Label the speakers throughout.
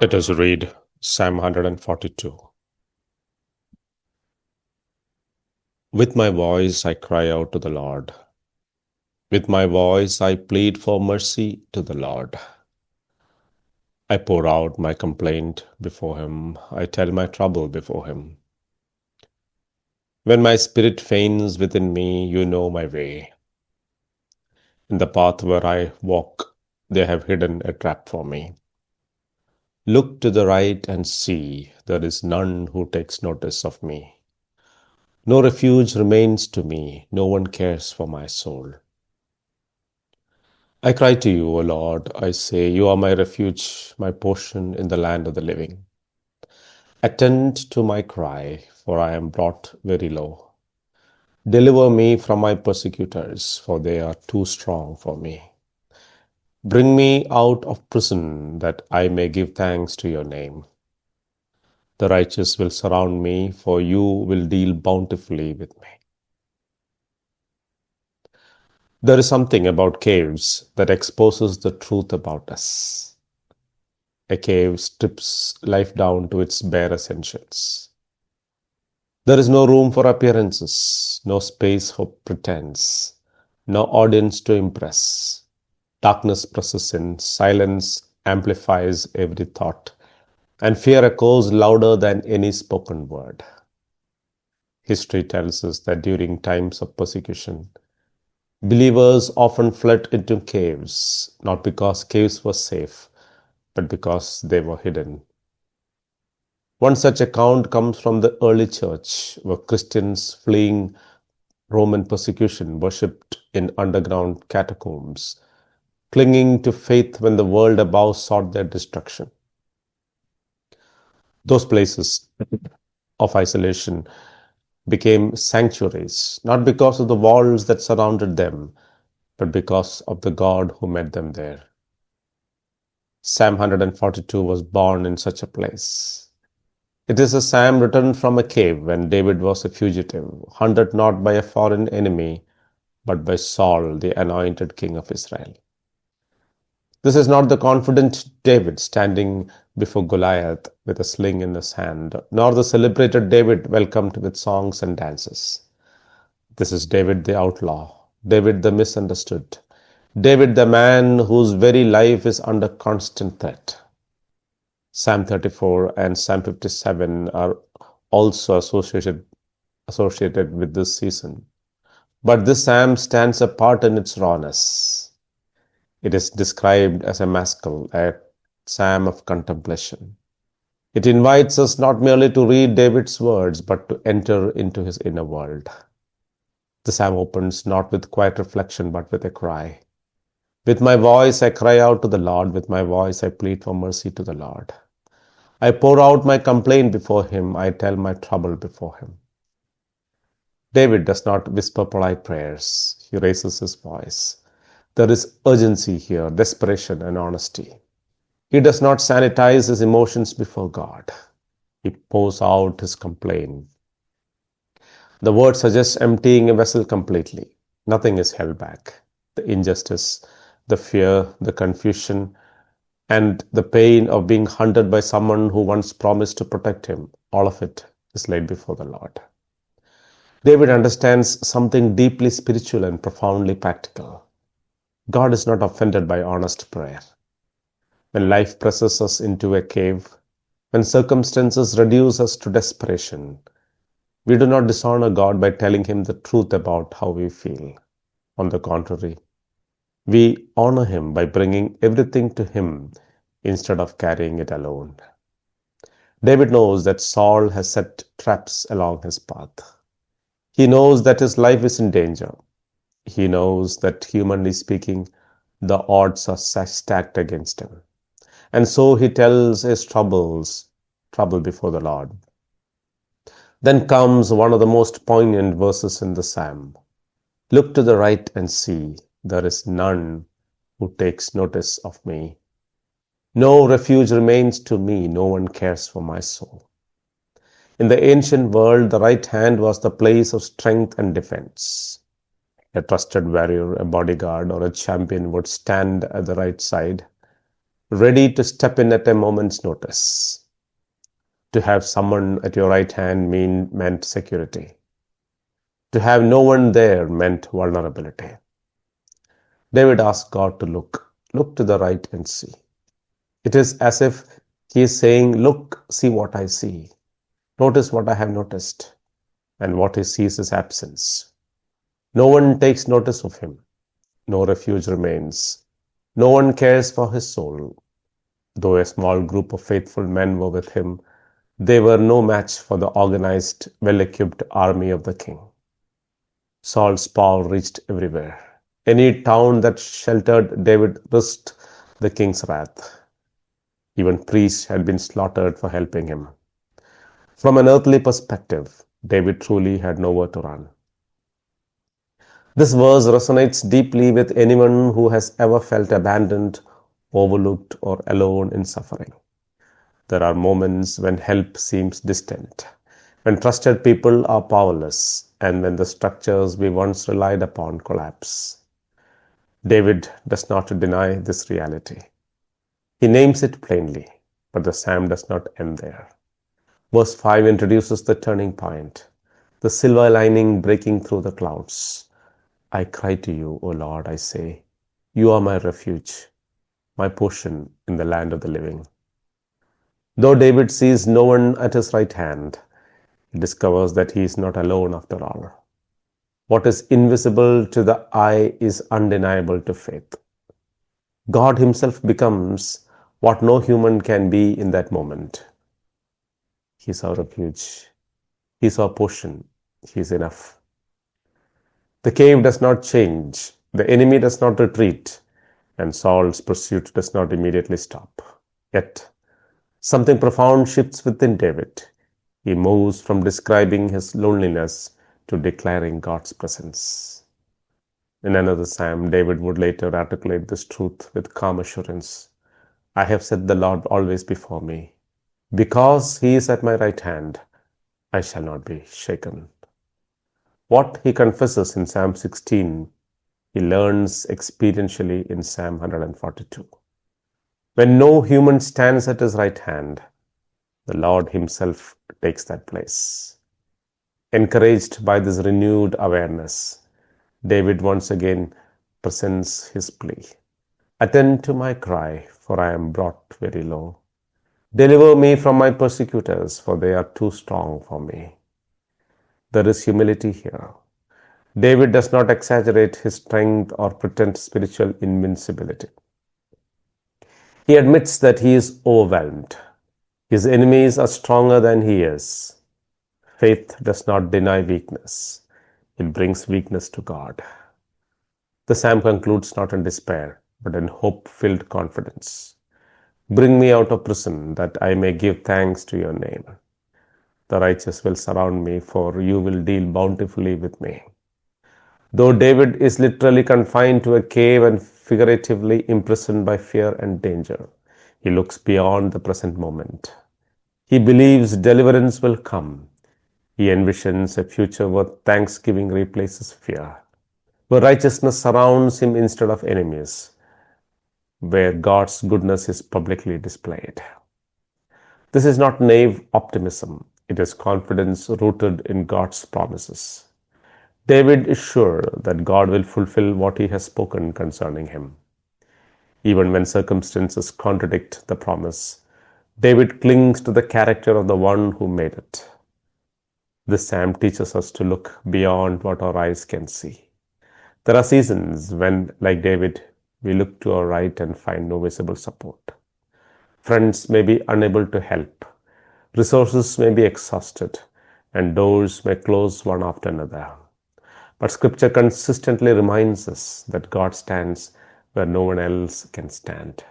Speaker 1: Let us read Psalm 142. With my voice I cry out to the Lord. With my voice I plead for mercy to the Lord. I pour out my complaint before him. I tell my trouble before him. When my spirit faints within me, you know my way. In the path where I walk, they have hidden a trap for me. Look to the right and see, there is none who takes notice of me. No refuge remains to me, no one cares for my soul. I cry to you, O Lord, I say, you are my refuge, my portion in the land of the living. Attend to my cry, for I am brought very low. Deliver me from my persecutors, for they are too strong for me. Bring me out of prison, that I may give thanks to your name. The righteous will surround me, for you will deal bountifully with me. There is something about caves that exposes the truth about us. A cave strips life down to its bare essentials. There is no room for appearances, no space for pretense, no audience to impress. Darkness presses in, silence amplifies every thought, and fear echoes louder than any spoken word. History tells us that during times of persecution, believers often fled into caves, not because caves were safe, but because they were hidden. One such account comes from the early church, where Christians fleeing Roman persecution worshipped in underground catacombs, clinging to faith when the world above sought their destruction. Those places of isolation became sanctuaries, not because of the walls that surrounded them, but because of the God who met them there. Psalm 142 was born in such a place. It is a psalm written from a cave when David was a fugitive, hunted not by a foreign enemy, but by Saul, the anointed king of Israel. This is not the confident David standing before Goliath with a sling in his hand, nor the celebrated David welcomed with songs and dances. This is David the outlaw, David the misunderstood, David the man whose very life is under constant threat. Psalm 34 and Psalm 57 are also associated with this season. But this psalm stands apart in its rawness. It is described as a maskil, a psalm of contemplation. It invites us not merely to read David's words, but to enter into his inner world. The psalm opens not with quiet reflection, but with a cry. With my voice I cry out to the Lord, with my voice I plead for mercy to the Lord. I pour out my complaint before him, I tell my trouble before him. David does not whisper polite prayers, he raises his voice. There is urgency here, desperation and honesty. He does not sanitize his emotions before God. He pours out his complaint. The word suggests emptying a vessel completely. Nothing is held back. The injustice, the fear, the confusion, and the pain of being hunted by someone who once promised to protect him, all of it is laid before the Lord. David understands something deeply spiritual and profoundly practical. God is not offended by honest prayer. When life presses us into a cave, when circumstances reduce us to desperation, we do not dishonor God by telling him the truth about how we feel. On the contrary, we honor him by bringing everything to him instead of carrying it alone. David knows that Saul has set traps along his path. He knows that his life is in danger. He knows that, humanly speaking, the odds are stacked against him. And so he tells his trouble before the Lord. Then comes one of the most poignant verses in the psalm. Look to the right and see, there is none who takes notice of me. No refuge remains to me, no one cares for my soul. In the ancient world, the right hand was the place of strength and defense. A trusted warrior, a bodyguard, or a champion would stand at the right side. ready to step in at a moment's notice. To have someone at your right hand meant security. To have no one there meant vulnerability. David asked God to look to the right and see. It is as if he is saying, look, see what I see. Notice what I have noticed. And what he sees is absence. No one takes notice of him. No refuge remains. No one cares for his soul. Though a small group of faithful men were with him, they were no match for the organized, well-equipped army of the king. Saul's power reached everywhere. Any town that sheltered David risked the king's wrath. Even priests had been slaughtered for helping him. From an earthly perspective, David truly had nowhere to run. This verse resonates deeply with anyone who has ever felt abandoned, overlooked, or alone in suffering. There are moments when help seems distant, when trusted people are powerless, and when the structures we once relied upon collapse. David does not deny this reality. He names it plainly, but the psalm does not end there. Verse 5 introduces the turning point, the silver lining breaking through the clouds. I cry to you, O Lord, I say, you are my refuge, my portion in the land of the living. Though David sees no one at his right hand, he discovers that he is not alone after all. What is invisible to the eye is undeniable to faith. God himself becomes what no human can be in that moment. He is our refuge. He is our portion. He is enough. The cave does not change. The enemy does not retreat. And Saul's pursuit does not immediately stop. Yet, something profound shifts within David. He moves from describing his loneliness to declaring God's presence. In another psalm, David would later articulate this truth with calm assurance. I have set the Lord always before me. Because he is at my right hand, I shall not be shaken. What he confesses in Psalm 16, he learns experientially in Psalm 142. When no human stands at his right hand, the Lord himself takes that place. Encouraged by this renewed awareness, David once again presents his plea. Attend to my cry, for I am brought very low. Deliver me from my persecutors, for they are too strong for me. There is humility here. David does not exaggerate his strength or pretend spiritual invincibility. He admits that he is overwhelmed. His enemies are stronger than he is. Faith does not deny weakness. It brings weakness to God. The psalm concludes not in despair, but in hope-filled confidence. Bring me out of prison, that I may give thanks to your name. The righteous will surround me, for you will deal bountifully with me. Though David is literally confined to a cave and figuratively imprisoned by fear and danger, he looks beyond the present moment. He believes deliverance will come. He envisions a future where thanksgiving replaces fear, where righteousness surrounds him instead of enemies, where God's goodness is publicly displayed. This is not naive optimism. It is confidence rooted in God's promises. David is sure that God will fulfill what he has spoken concerning him. Even when circumstances contradict the promise, David clings to the character of the one who made it. This psalm teaches us to look beyond what our eyes can see. There are seasons when, like David, we look to our right and find no visible support. Friends may be unable to help. Resources may be exhausted, and doors may close one after another. But Scripture consistently reminds us that God stands where no one else can stand.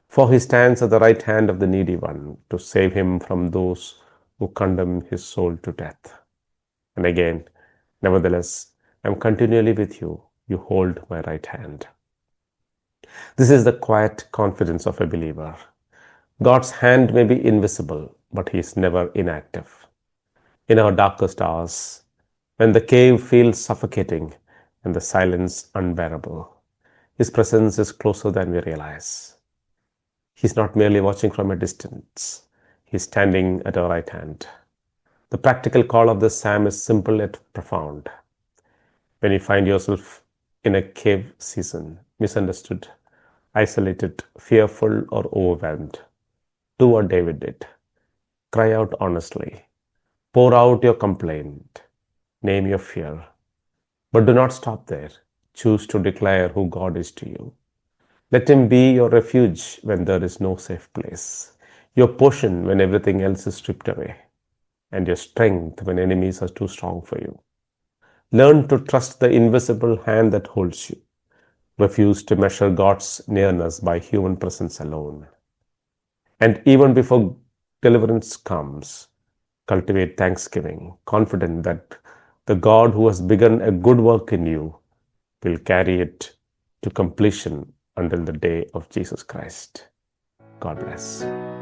Speaker 1: For he stands at the right hand of the needy one to save him from those who condemn his soul to death. And again, nevertheless, I am continually with you. You hold my right hand. This is the quiet confidence of a believer. God's hand may be invisible, but he is never inactive. In our darkest hours, when the cave feels suffocating and the silence unbearable, his presence is closer than we realize. He's not merely watching from a distance. He's standing at our right hand. The practical call of this psalm is simple yet profound. When you find yourself in a cave season, misunderstood, isolated, fearful, or overwhelmed, do what David did. Cry out honestly. Pour out your complaint. Name your fear. But do not stop there. Choose to declare who God is to you. Let Him be your refuge when there is no safe place, your portion when everything else is stripped away, and your strength when enemies are too strong for you. Learn to trust the invisible hand that holds you. Refuse to measure God's nearness by human presence alone. And even before deliverance comes, cultivate thanksgiving, confident that the God who has begun a good work in you will carry it to completion until the day of Jesus Christ. God bless.